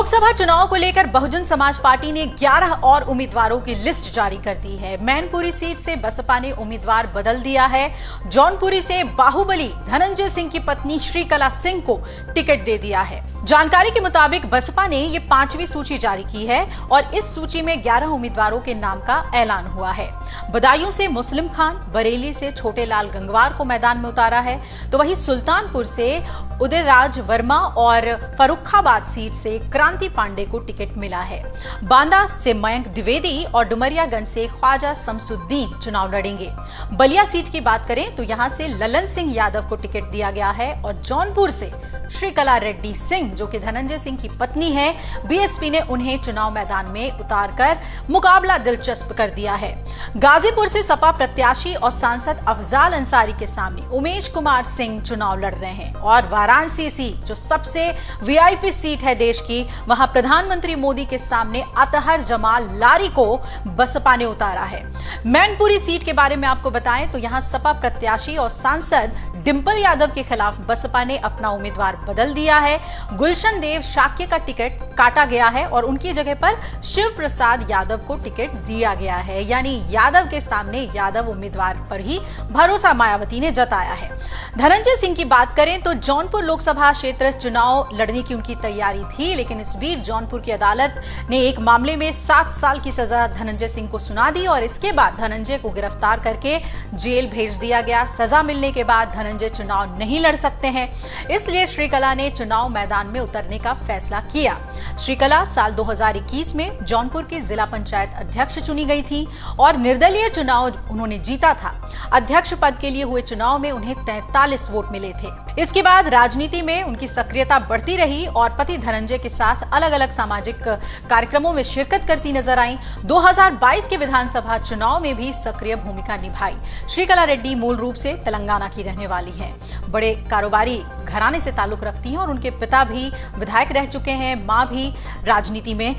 लोकसभा चुनाव को लेकर बहुजन समाज पार्टी ने 11 और उम्मीदवारों की लिस्ट जारी कर दी है। मैनपुरी सीट से बसपा ने उम्मीदवार बदल दिया है। जौनपुरी से बाहुबली धनंजय सिंह की पत्नी श्रीकला सिंह को टिकट दे दिया है। जानकारी के मुताबिक बसपा ने ये 5वीं सूची जारी की है और इस सूची में 11 उम्मीदवारों के नाम का ऐलान हुआ है। बदायूं से मुस्लिम खान, बरेली से छोटे लाल गंगवार को मैदान में उतारा है, तो वहीं सुल्तानपुर से उदयराज वर्मा और फर्रुखाबाद सीट से क्रांति पांडे को टिकट मिला है। बांदा से मयंक द्विवेदी और डुमरियागंज से ख्वाजा शमसुद्दीन चुनाव लड़ेंगे। बलिया सीट की बात करें तो यहां से ललन सिंह यादव को टिकट दिया गया है और जौनपुर से श्रीकला रेड्डी सिंह, जो कि धनंजय सिंह की पत्नी है, बीएसपी ने उन्हें चुनाव मैदान में उतारकर मुकाबला दिलचस्प कर दिया है। गाजीपुर से सपा प्रत्याशी और सांसद अफजाल अंसारी के सामने उमेश कुमार सिंह चुनाव लड़ रहे हैं और वाराणसी सीट, जो सबसे वीआईपी सीट है देश की, वहां प्रधानमंत्री मोदी के सामने अतहर जमाल लारी को बसपा ने उतारा है। मैनपुरी सीट के बारे में आपको बताएं तो यहां सपा प्रत्याशी और सांसद डिंपल यादव के खिलाफ बसपा ने अपना उम्मीदवार बदल दिया है। गुलशन देव शाक्य का टिकट काटा गया है और उनकी जगह पर शिव प्रसाद यादव को टिकट दिया गया है, यानी यादव के सामने यादव उम्मीदवार पर ही भरोसा मायावती ने जताया है। धनंजय सिंह की बात करें तो जौनपुर लोकसभा क्षेत्र चुनाव लड़ने की उनकी तैयारी थी, लेकिन इस बीच जौनपुर की अदालत ने एक मामले में 7 साल की सजा धनंजय सिंह को सुना दी और इसके बाद धनंजय को गिरफ्तार करके जेल भेज दिया गया। सजा मिलने के बाद धनंजय चुनाव नहीं लड़ सकते हैं, इसलिए श्रीकला ने चुनाव मैदान में उतरने का फैसला किया। श्रीकला साल 2021 में जौनपुर की जिला पंचायत अध्यक्ष चुनी गई थी और निर्दलीय चुनाव उन्होंने जीता था। अध्यक्ष पद के लिए हुए चुनाव में उन्हें 43 वोट मिले थे। इसके बाद राजनीति में उनकी सक्रियता बढ़ती रही और पति धनंजय के साथ अलग अलग सामाजिक कार्यक्रमों में शिरकत करती नजर आई। 2022 के विधानसभा चुनाव में भी सक्रिय भूमिका निभाई। श्रीकला रेड्डी मूल रूप से तेलंगाना की रहने वाली है। बड़े कारोबारी घराने से ताल्लुक रखती हैं और उनके पिता भी विधायक रह चुके हैं, मां भी राजनीति में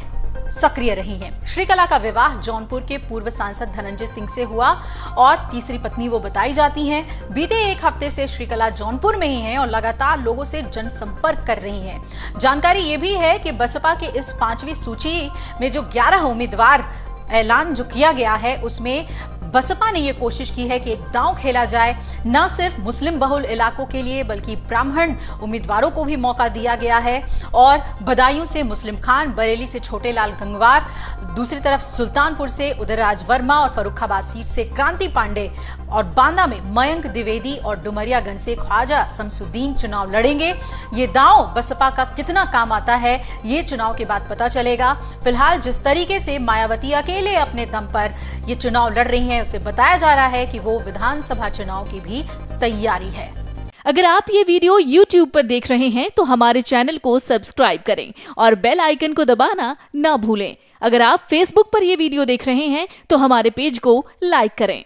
सक्रिय रही हैं। श्रीकला का विवाह जौनपुर के पूर्व सांसद धनंजय सिंह से हुआ और तीसरी पत्नी वो बताई जाती हैं। बीते एक हफ्ते से श्रीकला जौनपुर में ही हैं और लगातार लोगों से जनसंपर्क कर रही हैं। जानकारी ये भी है कि बसपा के इस 5वीं सूची में जो 11 उम्मीदवार ऐलान जो किया गया है, उसमें बसपा ने यह कोशिश की है कि एक दांव खेला जाए। न सिर्फ मुस्लिम बहुल इलाकों के लिए बल्कि ब्राह्मण उम्मीदवारों को भी मौका दिया गया है और बदायूं से मुस्लिम खान, बरेली से छोटे लाल गंगवार, दूसरी तरफ सुल्तानपुर से उदयराज वर्मा और फर्रुखाबाद सीट से क्रांति पांडे और बांदा में मयंक द्विवेदी और डुमरियागंज से ख्वाजा शमसुद्दीन चुनाव लड़ेंगे। ये दांव बसपा का कितना काम आता है, ये चुनाव के बाद पता चलेगा। फिलहाल जिस तरीके से मायावती अकेले अपने दम पर ये चुनाव लड़ रही हैं, उसे बताया जा रहा है कि वो विधानसभा चुनाव की भी तैयारी है। अगर आप ये वीडियो YouTube पर देख रहे हैं तो हमारे चैनल को सब्सक्राइब करें और बेल आइकन को दबाना ना भूलें। अगर आप Facebook पर ये वीडियो देख रहे हैं तो हमारे पेज को लाइक करें।